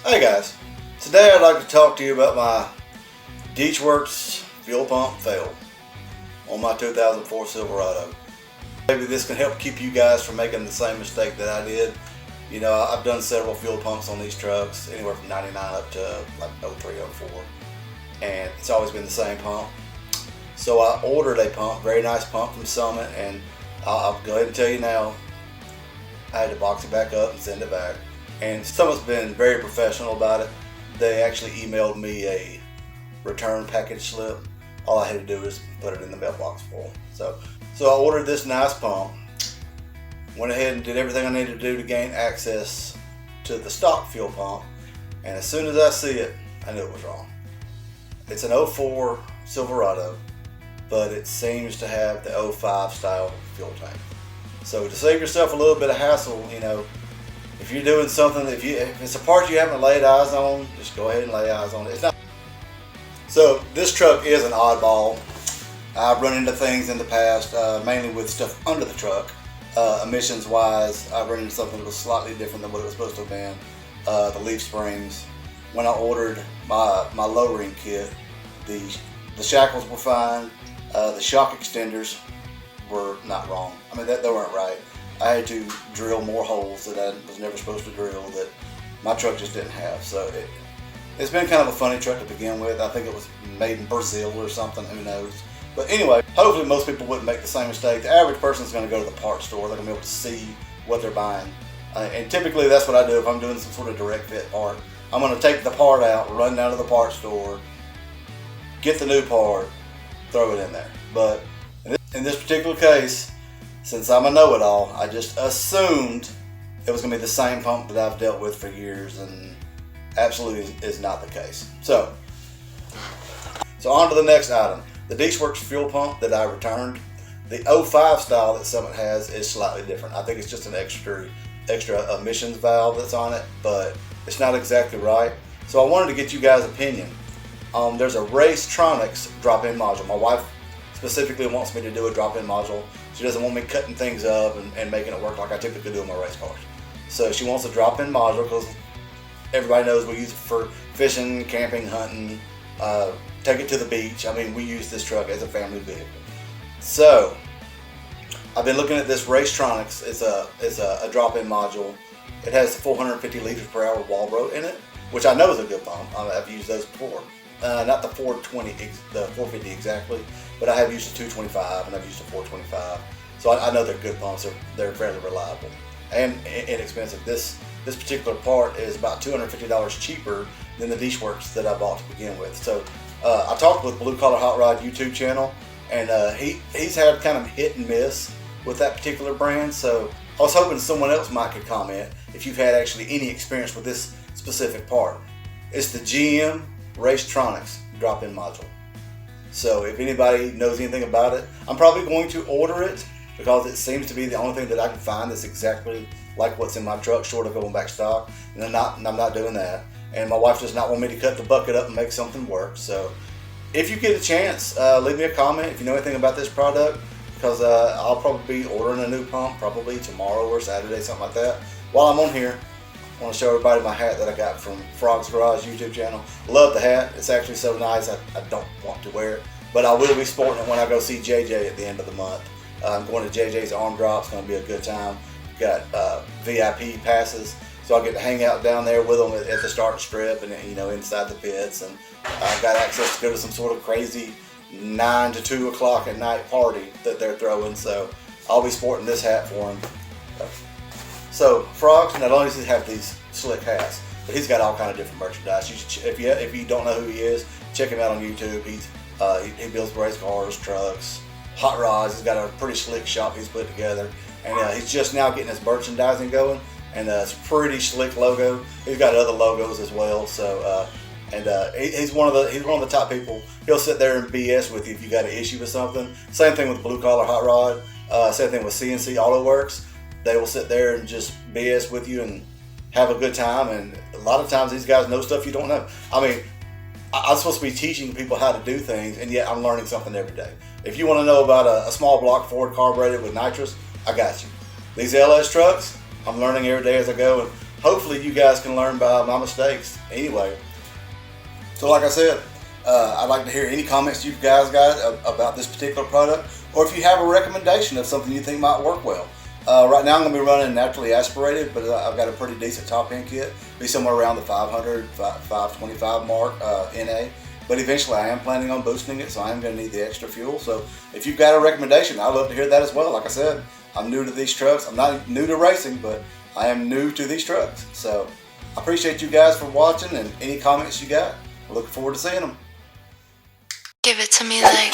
Hey guys, today I'd like to talk to you about my Works fuel pump fail on my 2004 Silverado. Maybe this can help keep you guys from making the same mistake that I did. You know, I've done several fuel pumps on these trucks, anywhere from 99 up to like 03, 04, and it's always been the same pump. So I ordered a pump, very nice pump from Summit, and I'll go ahead and tell you now, I had to box it back up and send it back. And Summit's been very professional about it. They actually emailed me a return package slip. All I had to do was put it in the mailbox for them. So I ordered this nice pump, went ahead and did everything I needed to do to gain access to the stock fuel pump, and as soon as I see it, I knew it was wrong. It's an 04 Silverado, but it seems to have the 05 style fuel tank. So to save yourself a little bit of hassle, you know, if you're doing something, if it's a part you haven't laid eyes on, just go ahead and lay eyes on it. It's not. So this truck is an oddball. I've run into things in the past, mainly with stuff under the truck. Emissions wise, I've run into something that was slightly different than what it was supposed to have been. The leaf springs. When I ordered my lowering kit, the shackles were fine. The shock extenders were not wrong. I mean, they weren't right. I had to drill more holes that I was never supposed to drill that my truck just didn't have. So it's been kind of a funny truck to begin with. I think it was made in Brazil or something, who knows. But anyway, hopefully most people wouldn't make the same mistake. The average person is going to go to the parts store. They're going to be able to see what they're buying. And typically that's what I do if I'm doing some sort of direct fit part. I'm going to take the part out, run down to the parts store, get the new part, throw it in there. But in this particular case, since I'm a know-it-all, I just assumed it was going to be the same pump that I've dealt with for years, and absolutely is not the case. So on to the next item. The Works fuel pump that I returned, the 05 style that Summit has is slightly different. I think it's just an extra emissions valve that's on it, but it's not exactly right. So I wanted to get you guys' opinion. There's a Racetronics drop-in module. My wife specifically wants me to do a drop-in module. She doesn't want me cutting things up and making it work like I typically do in my race cars. So she wants a drop-in module because everybody knows we use it for fishing, camping, hunting, take it to the beach. I mean, we use this truck as a family vehicle. So I've been looking at this Racetronics. It's a drop-in module. It has 450 liters per hour Walbro in it, which I know is a good pump. I've used those before. Not the 420, the 450 exactly, but I have used the 225 and I've used the 425. So I know they're good pumps. They're fairly reliable and inexpensive. This particular part is about $250 cheaper than the Works that I bought to begin with. So I talked with Blue Collar Hot Rod YouTube channel, and he's had kind of hit and miss with that particular brand. So I was hoping someone else could comment if you've had actually any experience with this specific part. It's the GM Racetronics drop-in module. So if anybody knows anything about it, I'm probably going to order it because it seems to be the only thing that I can find that's exactly like what's in my truck, short of going back stock. And I'm not doing that. And my wife does not want me to cut the bucket up and make something work. So if you get a chance, leave me a comment if you know anything about this product, because I'll probably be ordering a new pump probably tomorrow or Saturday, something like that. While I'm on here, I want to show everybody my hat that I got from Frog's Garage YouTube channel. Love the hat. It's actually so nice. I don't want to wear it, but I will be sporting it when I go see JJ at the end of the month. I'm going to JJ's Arm Drop. It's going to be a good time. Got VIP passes, so I'll get to hang out down there with them at the start strip and, you know, inside the pits. And I've got access to go to some sort of crazy 9 to 2 o'clock at night party that they're throwing. So I'll be sporting this hat for them. So Frogs, not only does he have these slick hats, but he's got all kind of different merchandise. If you don't know who he is, check him out on YouTube. He builds race cars, trucks, hot rods. He's got a pretty slick shop he's put together, and he's just now getting his merchandising going. And it's a pretty slick logo. He's got other logos as well. So he's one of the top people. He'll sit there and BS with you if you got an issue with something. Same thing with Blue Collar Hot Rod. Same thing with CNC Auto Works. They will sit there and just BS with you and have a good time. And a lot of times these guys know stuff you don't know. I mean, I'm supposed to be teaching people how to do things, and yet I'm learning something every day. If you want to know about a small block Ford carbureted with nitrous, I got you. These LS trucks, I'm learning every day as I go, and hopefully you guys can learn by my mistakes anyway. So like I said, I'd like to hear any comments you guys got about this particular product, or if you have a recommendation of something you think might work well. Right now I'm going to be running naturally aspirated, but I've got a pretty decent top end kit. Be somewhere around the 500, 525 mark NA. But eventually I am planning on boosting it, so I am going to need the extra fuel. So if you've got a recommendation, I'd love to hear that as well. Like I said, I'm new to these trucks. I'm not new to racing, but I am new to these trucks. So I appreciate you guys for watching, and any comments you got, I look forward to seeing them. Give it to me like